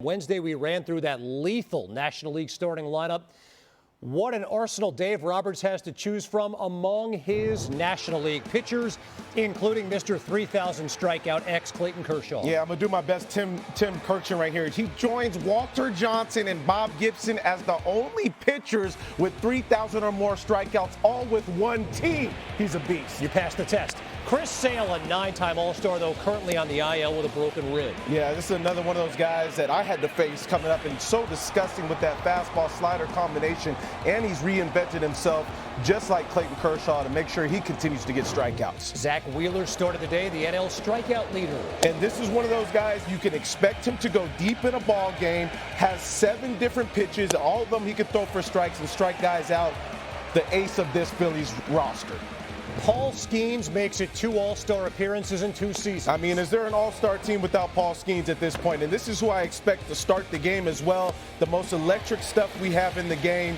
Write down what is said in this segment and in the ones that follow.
Wednesday, we ran through that lethal National League starting lineup. What an arsenal Dave Roberts has to choose from among his National League pitchers, including Mr. 3,000 strikeout ex Clayton Kershaw. Yeah, I'm going to do my best Tim Kirkshin right here. He joins Walter Johnson and Bob Gibson as the only pitchers with 3,000 or more strikeouts, all with one team. He's a beast. You passed the test. Chris Sale, a 9-time All-Star, though currently on the IL with a broken rib. Yeah, this is another one of those guys that I had to face coming up, and so disgusting with that fastball-slider combination, and he's reinvented himself just like Clayton Kershaw to make sure he continues to get strikeouts. Zach Wheeler started the day, the NL strikeout leader. And this is one of those guys you can expect him to go deep in a ball game, has 7 different pitches, all of them he could throw for strikes and strike guys out. The ace of this Phillies roster. Paul Skeens makes it 2 All-Star appearances in 2 seasons. I mean, is there an All-Star team without Paul Skeens at this point? And this is who I expect to start the game as well. The most electric stuff we have in the game.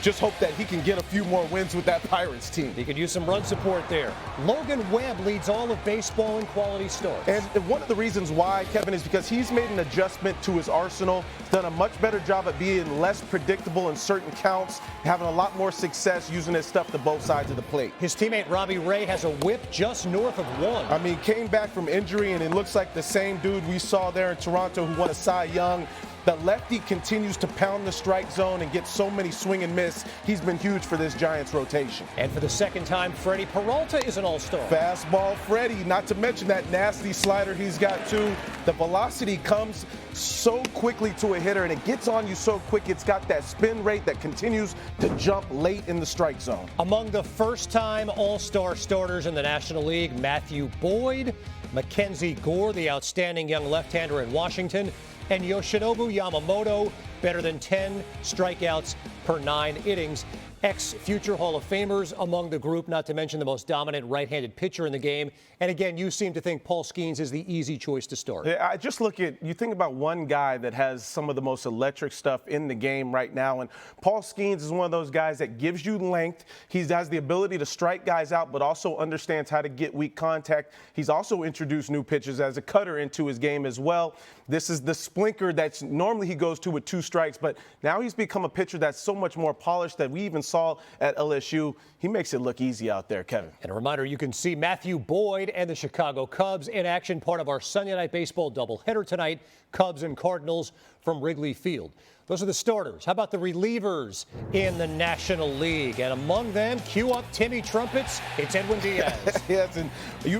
Just hope that he can get a few more wins with that Pirates team. He could use some run support there. Logan Webb leads all of baseball in quality starts. And one of the reasons why, Kevin, is because he's made an adjustment to his arsenal. He's done a much better job at being less predictable in certain counts, having a lot more success using his stuff to both sides of the plate. His teammate Robbie Ray has a whip just north of 1. I mean, came back from injury, and it looks like the same dude we saw there in Toronto who won a Cy Young. The lefty continues to pound the strike zone and get so many swing and miss. He's been huge for this Giants rotation. And for the second time, Freddie Peralta is an All-Star. Fastball Freddie, not to mention that nasty slider he's got too. The velocity comes so quickly to a hitter, and it gets on you so quick. It's got that spin rate that continues to jump late in the strike zone. Among the first-time All-Star starters in the National League, Matthew Boyd, Mackenzie Gore, the outstanding young left-hander in Washington, and Yoshinobu Yamamoto, better than 10 strikeouts per 9 innings. Ex-future Hall of Famers among the group, not to mention the most dominant right-handed pitcher in the game. And again, you seem to think Paul Skeens is the easy choice to start. Yeah, I just look at, you think about one guy that has some of the most electric stuff in the game right now, and Paul Skeens is one of those guys that gives you length. He has the ability to strike guys out, but also understands how to get weak contact. He's also introduced new pitches as a cutter into his game as well. This is the splinker that's normally he goes to with 2 strikes, but now he's become a pitcher that's so much more polished that we even saw at LSU. He makes it look easy out there, Kevin. And a reminder, you can see Matthew Boyd and the Chicago Cubs in action, part of our Sunday Night Baseball doubleheader tonight, Cubs and Cardinals from Wrigley Field. Those are the starters. How about the relievers in the National League? And among them, cue up Timmy Trumpets, it's Edwin Diaz. Yes, and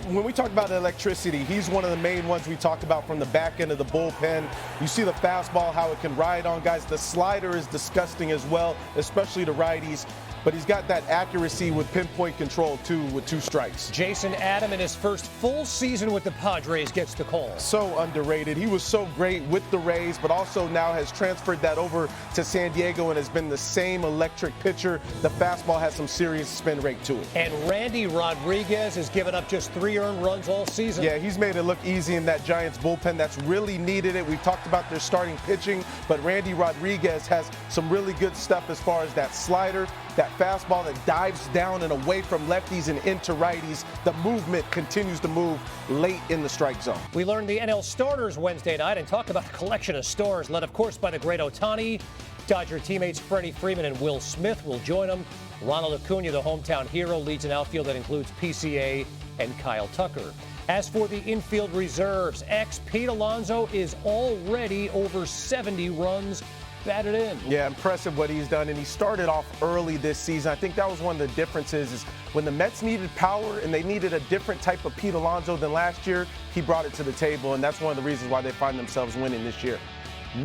when we talk about electricity, he's one of the main ones we talked about from the back end of the bullpen. You see the fastball, how it can ride on guys. The slider is disgusting as well, especially to righties. But he's got that accuracy with pinpoint control, too, with 2 strikes. Jason Adam, in his first full season with the Padres, gets the call. So underrated. He was so great with the Rays, but also now has transferred that over to San Diego and has been the same electric pitcher. The fastball has some serious spin rate to it. And Randy Rodriguez has given up just 3 earned runs all season. Yeah, he's made it look easy in that Giants bullpen that's really needed it. We've talked about their starting pitching, but Randy Rodriguez has some really good stuff as far as that slider, that fastball that dives down and away from lefties and into righties. The movement continues to move late in the strike zone. We learned the NL starters Wednesday night and talked about a collection of stars led, of course, by the great Ohtani. Dodger teammates Freddie Freeman and Will Smith will join him. Ronald Acuna, the hometown hero, leads an outfield that includes PCA and Kyle Tucker. As for the infield reserves, ex-Pete Alonso is already over 70 runs batted in. Yeah, impressive what he's done, and he started off early this season. I think that was one of the differences is when the Mets needed power and they needed a different type of Pete Alonso than last year, he brought it to the table, and that's one of the reasons why they find themselves winning this year.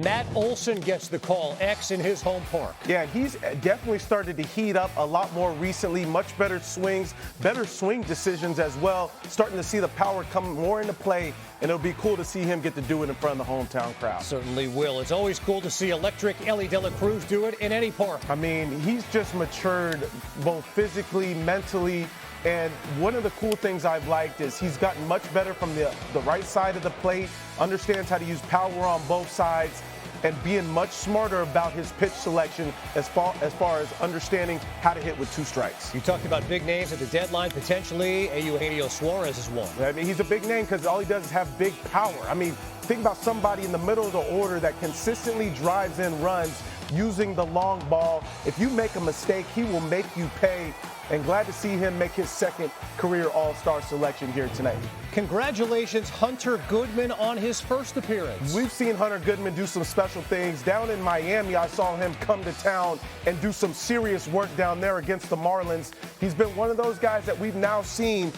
Matt Olson gets the call, X in his home park. Yeah, he's definitely started to heat up a lot more recently. Much better swings, better swing decisions as well. Starting to see the power come more into play, and it'll be cool to see him get to do it in front of the hometown crowd. Certainly will. It's always cool to see electric Ellie De La Cruz do it in any park. I mean, he's just matured both physically, mentally, and one of the cool things I've liked is he's gotten much better from the right side of the plate, understands how to use power on both sides, and being much smarter about his pitch selection as far as understanding how to hit with 2 strikes. You talked about big names at the deadline, potentially. Eugenio Suarez is one. I mean, he's a big name because all he does is have big power. I mean, think about somebody in the middle of the order that consistently drives in runs using the long ball. If you make a mistake, he will make you pay. And glad to see him make his second career All-Star selection here tonight. Congratulations, Hunter Goodman, on his first appearance. We've seen Hunter Goodman do some special things. Down in Miami, I saw him come to town and do some serious work down there against the Marlins. He's been one of those guys that we've now seen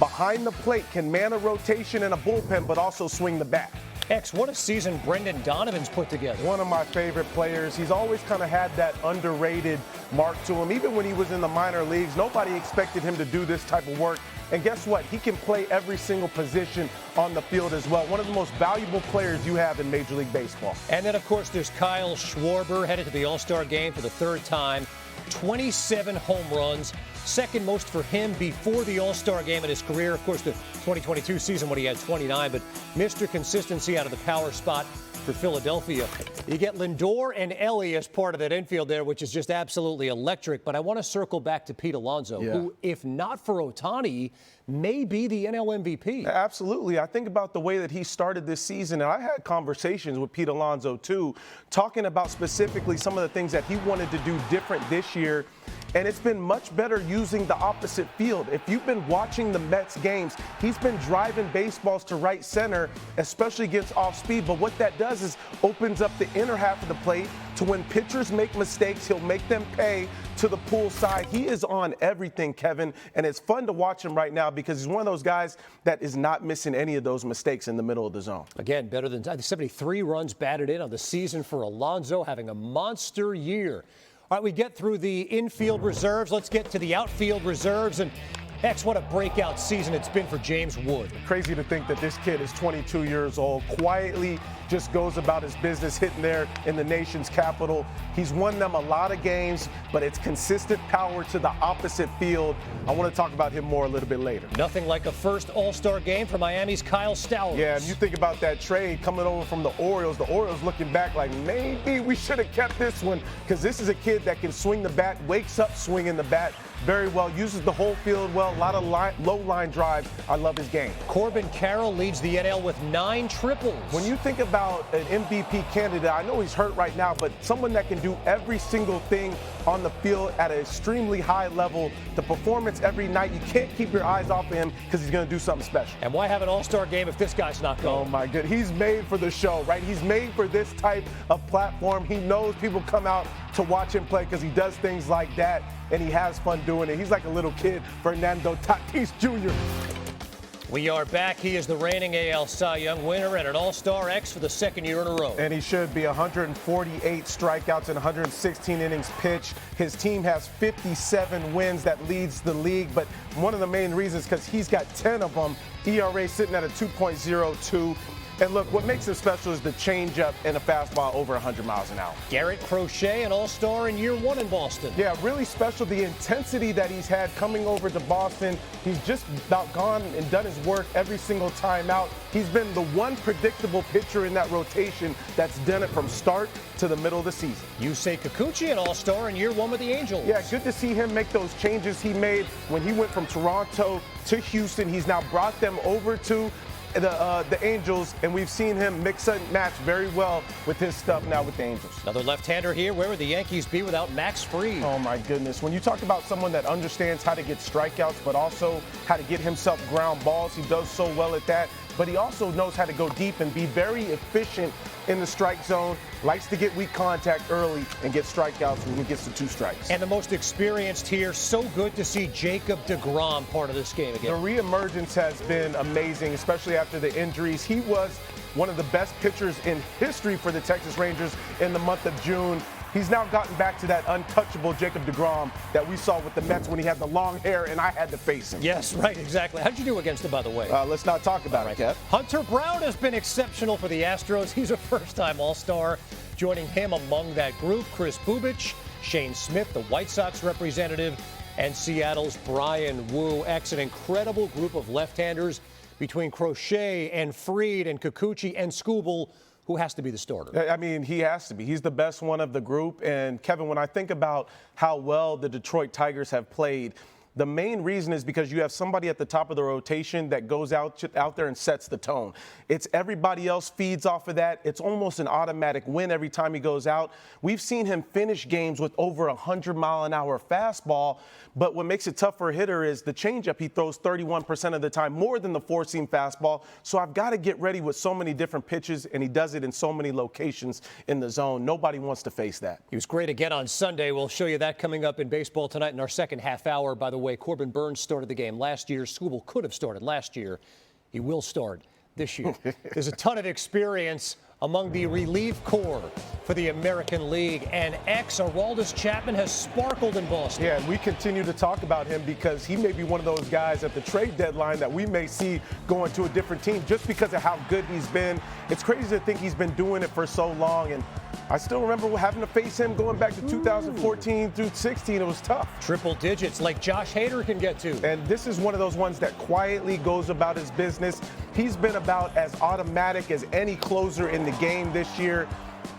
behind the plate, can man a rotation and a bullpen, but also swing the bat. What a season Brendan Donovan's put together. One of my favorite players. He's always kind of had that underrated mark to him. Even when he was in the minor leagues, nobody expected him to do this type of work. And guess what? He can play every single position on the field as well. One of the most valuable players you have in Major League Baseball. And then, of course, there's Kyle Schwarber, headed to the All-Star game for the third time. 27 home runs, second most for him before the All-Star game in his career. Of course, the 2022 season when he had 29, but Mr. Consistency out of the power spot for Philadelphia. You get Lindor and Ellie as part of that infield there, which is just absolutely electric. But I want to circle back to Pete Alonso, who, if not for Ohtani, may be the NL MVP. Absolutely. I think about the way that he started this season, and I had conversations with Pete Alonso, too, talking about specifically some of the things that he wanted to do different this year. And it's been much better using the opposite field. If you've been watching the Mets games, he's been driving baseballs to right center, especially against off speed. But what that does is opens up the inner half of the plate to when pitchers make mistakes, he'll make them pay to the pull side. He is on everything, Kevin, and it's fun to watch him right now because he's one of those guys that is not missing any of those mistakes in the middle of the zone. Again, better than 73 runs batted in on the season for Alonso, having a monster year. All right, we get through the infield reserves. Let's get to the outfield reserves. And what a breakout season it's been for James Wood. Crazy to think that this kid is 22 years old, quietly just goes about his business, hitting there in the nation's capital. He's won them a lot of games, but it's consistent power to the opposite field. I want to talk about him more a little bit later. Nothing like a first All-Star game for Miami's Kyle Stowers. Yeah, and you think about that trade coming over from the Orioles looking back like maybe we should have kept this one because this is a kid that can swing the bat, wakes up swinging the bat very well, uses the whole field well, a lot of low line drives. I love his game. Corbin Carroll leads the NL with 9 triples. When you think about an MVP candidate, I know he's hurt right now, but someone that can do every single thing on the field at an extremely high level, the performance every night, you can't keep your eyes off of him because he's going to do something special. And why have an All-Star game if this guy's not going? Oh, my goodness. He's made for the show, right? He's made for this type of platform. He knows people come out to watch him play because he does things like that, and he has fun doing it. He's like a little kid, Fernando Tatis Jr. We are back. He is the reigning AL Cy Young winner and an All-Star X for the second year in a row. And he should be. 148 strikeouts and 116 innings pitched. His team has 57 wins. That leads the league. But one of the main reasons because he's got 10 of them. ERA sitting at a 2.02. And look, what makes him special is the changeup and a fastball over 100 miles an hour. Garrett Crochet, an All-Star in year 1 in Boston. Yeah, really special. The intensity that he's had coming over to Boston. He's just about gone and done his work every single time out. He's been the one predictable pitcher in that rotation that's done it from start to the middle of the season. Yusei Kikuchi, an All-Star in year 1 with the Angels. Yeah, good to see him make those changes he made when he went from Toronto to Houston. He's now brought them over to the Angels, and we've seen him mix and match very well with his stuff now with the Angels. Another left-hander here. Where would the Yankees be without Max Fried? Oh, my goodness. When you talk about someone that understands how to get strikeouts, but also how to get himself ground balls, he does so well at that. But he also knows how to go deep and be very efficient in the strike zone, likes to get weak contact early and get strikeouts when he gets to 2 strikes. And the most experienced here, so good to see Jacob deGrom part of this game again. The reemergence has been amazing, especially after the injuries. He was one of the best pitchers in history for the Texas Rangers in the month of June. He's now gotten back to that untouchable Jacob deGrom that we saw with the Mets when he had the long hair and I had to face him. Yes, right, exactly. How'd you do against him, by the way? Let's not talk about it, Kev. Hunter Brown has been exceptional for the Astros. He's a first-time All-Star. Joining him among that group, Chris Bubich, Shane Smith, the White Sox representative, and Seattle's Brian Wu. An incredible group of left-handers between Crochet and Fried and Kikuchi and Skubal. Who has to be the starter? I mean, he has to be. He's the best one of the group. And, Kevin, when I think about how well the Detroit Tigers have played, The main reason is because you have somebody at the top of the rotation that goes out there and sets the tone. It's everybody else feeds off of that. It's almost an automatic win every time he goes out. We've seen him finish games with over 100-mile-an-hour fastball, but what makes it tough for a hitter is the changeup he throws 31% of the time, more than the four-seam fastball. So I've got to get ready with so many different pitches, and he does it in so many locations in the zone. Nobody wants to face that. He was great again on Sunday. We'll show you that coming up in baseball tonight in our second half hour. By the way, Corbin Burns started the game last year. Skubal could have started last year. He will start this year. There's a ton of experience among the relief corps for the American League, and Aroldis Chapman has sparkled in Boston. Yeah, and we continue to talk about him because he may be one of those guys at the trade deadline that we may see going to a different team just because of how good he's been. It's crazy to think he's been doing it for so long, and I still remember having to face him going back to 2014 through 16. It was tough. Triple digits like Josh Hader can get to. And this is one of those ones that quietly goes about his business. He's been about as automatic as any closer in the game this year.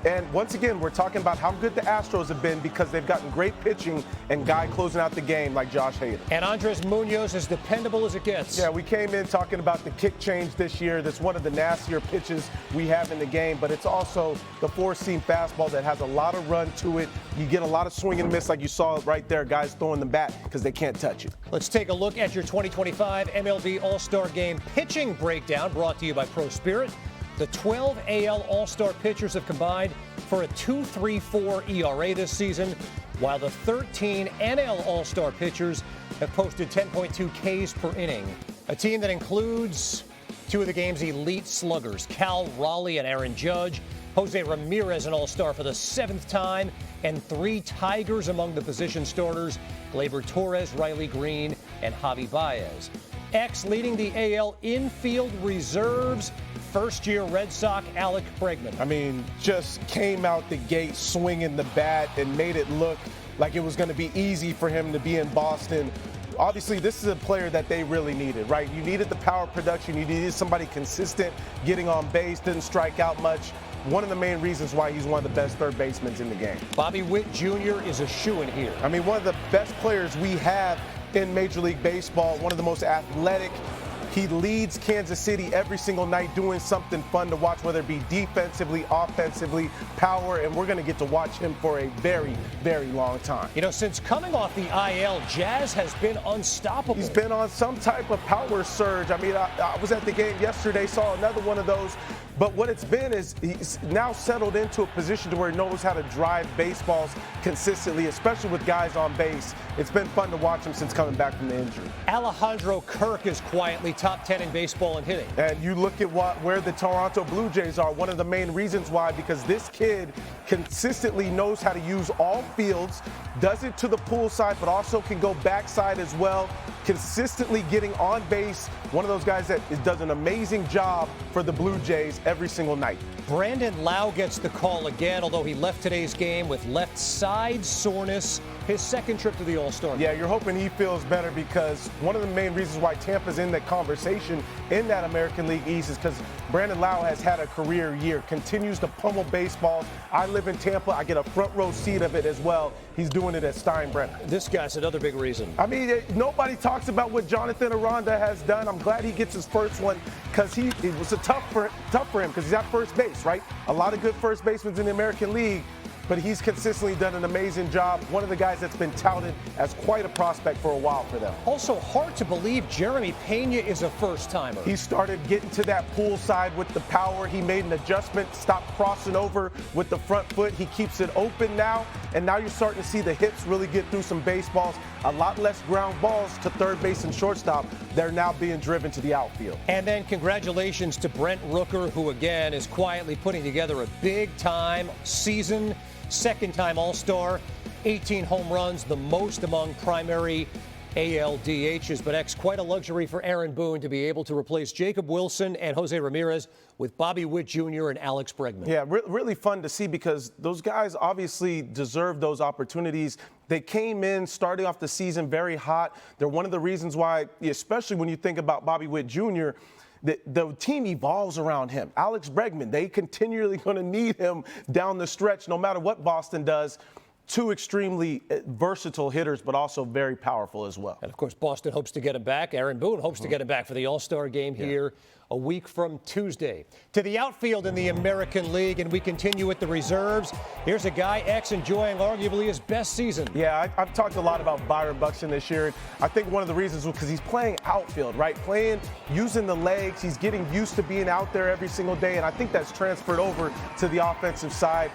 And once again, we're talking about how good the Astros have been because they've gotten great pitching and guy closing out the game like Josh Hader. And Andres Munoz is dependable as it gets. Yeah, we came in talking about the kick change this year. That's one of the nastier pitches we have in the game, but it's also the four-seam fastball that has a lot of run to it. You get a lot of swing and miss like you saw right there, guys throwing the bat because they can't touch it. Let's take a look at your 2025 MLB All-Star Game pitching breakdown brought to you by Pro Spirit. The 12 AL All-Star pitchers have combined for a 2.34 ERA this season, while the 13 NL All-Star pitchers have posted 10.2 Ks per inning. A team that includes two of the game's elite sluggers, Cal Raleigh and Aaron Judge, Jose Ramirez, an All-Star for the 7th time, and 3 Tigers among the position starters, Gleyber Torres, Riley Green, and Javi Baez. Leading the AL infield reserves, first-year Red Sox Alex Bregman. I mean, just came out the gate swinging the bat and made it look like it was going to be easy for him to be in Boston. Obviously, this is a player that they really needed, right? You needed the power production. You needed somebody consistent, getting on base, didn't strike out much. One of the main reasons why he's one of the best third basemen in the game. Bobby Witt Jr. is a shoo-in here. I mean, one of the best players we have in Major League Baseball, one of the most athletic. He leads Kansas City every single night doing something fun to watch, whether it be defensively, offensively, power, and we're going to get to watch him for a very, very long time. You know, since coming off the IL, Jazz has been unstoppable. He's been on some type of power surge. I mean, I was at the game yesterday, saw another one of those. But what it's been is he's now settled into a position to where he knows how to drive baseballs consistently, especially with guys on base. It's been fun to watch him since coming back from the injury. Alejandro Kirk is quietly top 10 in baseball in hitting. And you look at where the Toronto Blue Jays are, one of the main reasons why, because this kid consistently knows how to use all fields, does it to the pull side, but also can go backside as well, consistently getting on base. One of those guys that does an amazing job for the Blue Jays every single night. Brandon Lau gets the call again, although he left today's game with left side soreness, his second trip to the All-Star Game. Yeah, you're hoping he feels better because one of the main reasons why Tampa's in that conversation in that American League East is because Brandon Lau has had a career year, continues to pummel baseballs. I live in Tampa. I get a front row seat of it as well. He's doing it at Steinbrenner. This guy's another big reason. I mean, nobody talks about what Jonathan Aranda has done. I'm glad he gets his first one because it was tough for him because he's at first base, right? A lot of good first basemen in the American League, but he's consistently done an amazing job. One of the guys that's been touted as quite a prospect for a while for them. Also hard to believe Jeremy Pena is a first-timer. He started getting to that pull side with the power. He made an adjustment, stopped crossing over with the front foot. He keeps it open now, and now you're starting to see the hips really get through some baseballs. A lot less ground balls to third base and shortstop. They're now being driven to the outfield. And then congratulations to Brent Rooker, who again is quietly putting together a big-time season. Second-time All-Star, 18 home runs, the most among primary ALDHs. But quite a luxury for Aaron Boone to be able to replace Jacob Wilson and Jose Ramirez with Bobby Witt Jr. and Alex Bregman. Yeah, really fun to see because those guys obviously deserve those opportunities. They came in starting off the season very hot. They're one of the reasons why, especially when you think about Bobby Witt Jr., the team evolves around him. Alex Bregman, they continually going to need him down the stretch no matter what Boston does. two extremely versatile hitters, but also very powerful as well. And, of course, Boston hopes to get him back. Aaron Boone hopes to get him back for the All-Star Game here a week from Tuesday. To the outfield in the American League, and we continue with the reserves. Here's a guy X enjoying arguably his best season. Yeah, I've talked a lot about Byron Buxton this year. And I think one of the reasons was because he's playing outfield, right? Playing, using the legs. He's getting used to being out there every single day, and I think that's transferred over to the offensive side.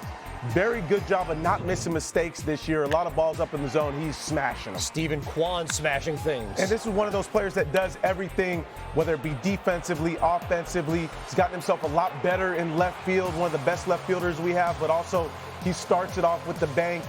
Very good job of not missing mistakes this year. A lot of balls up in the zone. He's smashing them. Stephen Kwan smashing things. And this is one of those players that does everything, whether it be defensively, offensively. He's gotten himself a lot better in left field, one of the best left fielders we have, but also he starts it off with the bank.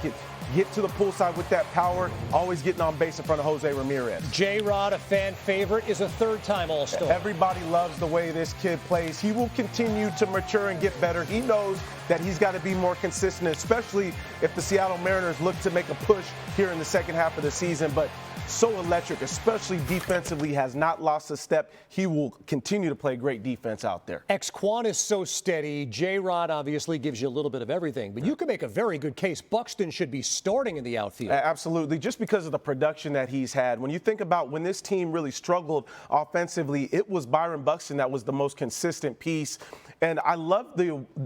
Get to the pull side with that power, always getting on base in front of Jose Ramirez. J-Rod, a fan favorite, is a third-time All-Star. Everybody loves the way this kid plays. He will continue to mature and get better. He knows that he's got to be more consistent, especially if the Seattle Mariners look to make a push here in the second half of the season. But so electric, especially defensively, has not lost a step. He will continue to play great defense out there. Quan is so steady. J-Rod obviously gives you a little bit of everything, but you can make a very good case. Buxton should be starting in the outfield. Absolutely, just because of the production that he's had. When you think about when this team really struggled offensively, it was Byron Buxton that was the most consistent piece. And I love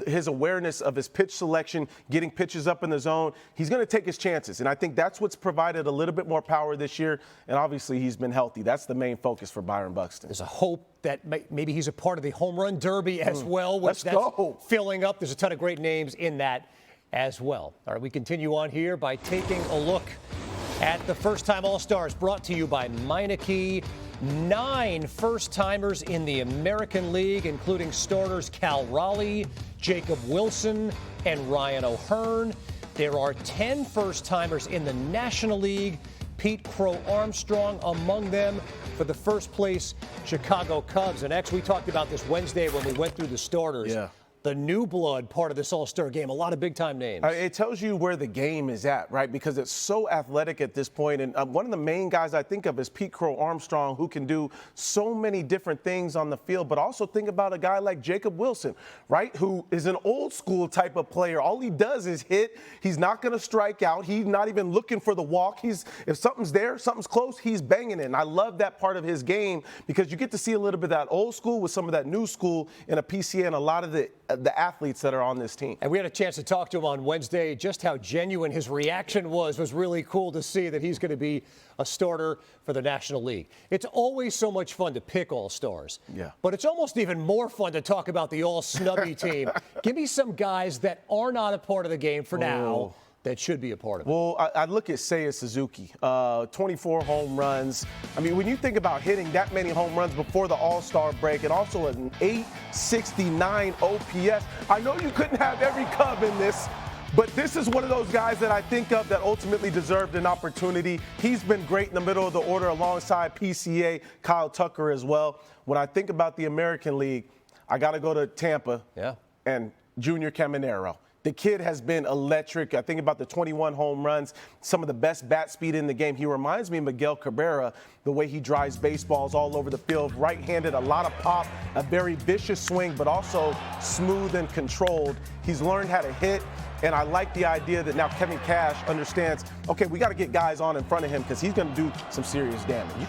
his awareness of his pitch selection, getting pitches up in the zone. He's going to take his chances, and I think that's what's provided a little bit more power this year. And obviously, he's been healthy. That's the main focus for Byron Buxton. There's a hope that maybe he's a part of the home run derby as well, which Let's go. Filling up. There's a ton of great names in that as well. All right, we continue on here by taking a look at the first-time All-Stars, brought to you by Meineke. 9 first-timers in the American League, including starters Cal Raleigh, Jacob Wilson, and Ryan O'Hearn. There are 10 first-timers in the National League, Pete Crow Armstrong among them for the first-place Chicago Cubs. And X, we talked about this Wednesday when we went through the starters. Yeah. The new blood part of this All-Star game, a lot of big-time names. It tells you where the game is at, right? Because it's so athletic at this point. And one of the main guys I think of is Pete Crow Armstrong, who can do so many different things on the field. But also think about a guy like Jacob Wilson, right, who is an old-school type of player. All he does is hit. He's not going to strike out. He's not even looking for the walk. If something's there, something's close, he's banging it. And I love that part of his game because you get to see a little bit of that old school with some of that new school in a PCA and a lot of the athletes that are on this team. And we had a chance to talk to him on Wednesday. Just how genuine his reaction was really cool to see that he's going to be a starter for the National League. It's always so much fun to pick All-Stars. Yeah. But it's almost even more fun to talk about the all-snubby team. Give me some guys that are not a part of the game for now that should be a part of it. Well, I look at Seiya Suzuki, 24 home runs. I mean, when you think about hitting that many home runs before the All-Star break and also an 869 OPS, I know you couldn't have every Cub in this, but this is one of those guys that I think of that ultimately deserved an opportunity. He's been great in the middle of the order alongside PCA, Kyle Tucker as well. When I think about the American League, I got to go to Tampa and Junior Caminero. The kid has been electric. I think about the 21 home runs, some of the best bat speed in the game. He reminds me of Miguel Cabrera, the way he drives baseballs all over the field. Right-handed, a lot of pop, a very vicious swing, but also smooth and controlled. He's learned how to hit, and I like the idea that now Kevin Cash understands, okay, we got to get guys on in front of him because he's going to do some serious damage.